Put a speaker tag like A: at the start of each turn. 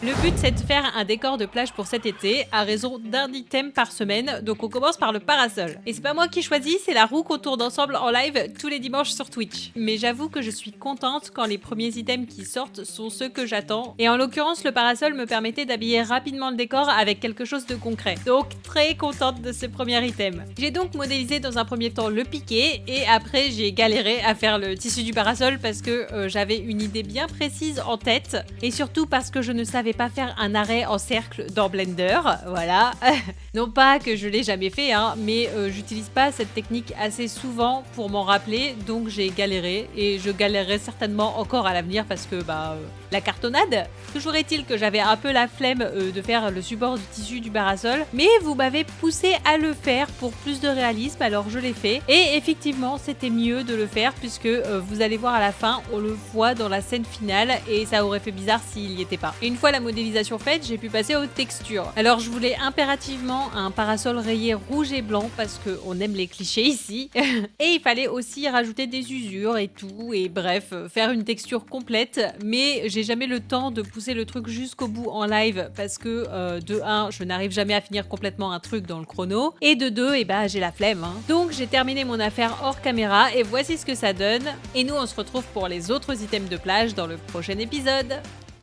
A: Le but c'est de faire un décor de plage pour cet été à raison d'un item par semaine, donc on commence par le parasol. Et c'est pas moi qui choisis, c'est la roue qu'on tourne ensemble en live tous les dimanches sur Twitch. Mais j'avoue que je suis contente quand les premiers items qui sortent sont ceux que j'attends. Et en l'occurrence le parasol me permettait d'habiller rapidement le décor avec quelque chose de concret. Donc très contente de ce premier item. J'ai donc modélisé dans un premier temps le piqué et après j'ai galéré à faire le tissu du parasol parce que j'avais une idée bien précise en tête et surtout parce que je ne savais pas faire un arrêt en cercle dans Blender, voilà. Non pas que je l'ai jamais fait, hein, mais j'utilise pas cette technique assez souvent pour m'en rappeler, donc j'ai galéré et je galérerai certainement encore à l'avenir parce que la cartonnade. Toujours est-il que j'avais un peu la flemme de faire le support du tissu du parasol, mais vous m'avez poussé à le faire pour plus de réalisme, alors je l'ai fait. Et effectivement, c'était mieux de le faire puisque vous allez voir à la fin, on le voit dans la scène finale et ça aurait fait bizarre s'il n'y était pas. Et une fois la modélisation faite, j'ai pu passer aux textures. Alors je voulais impérativement un parasol rayé rouge et blanc parce qu'on aime les clichés ici. Et il fallait aussi rajouter des usures et tout, et bref, faire une texture complète, mais j'ai jamais le temps de pousser le truc jusqu'au bout en live parce que de 1, je n'arrive jamais à finir complètement un truc dans le chrono, et de 2, j'ai la flemme. Hein. Donc j'ai terminé mon affaire hors caméra et voici ce que ça donne. Et nous on se retrouve pour les autres items de plage dans le prochain épisode.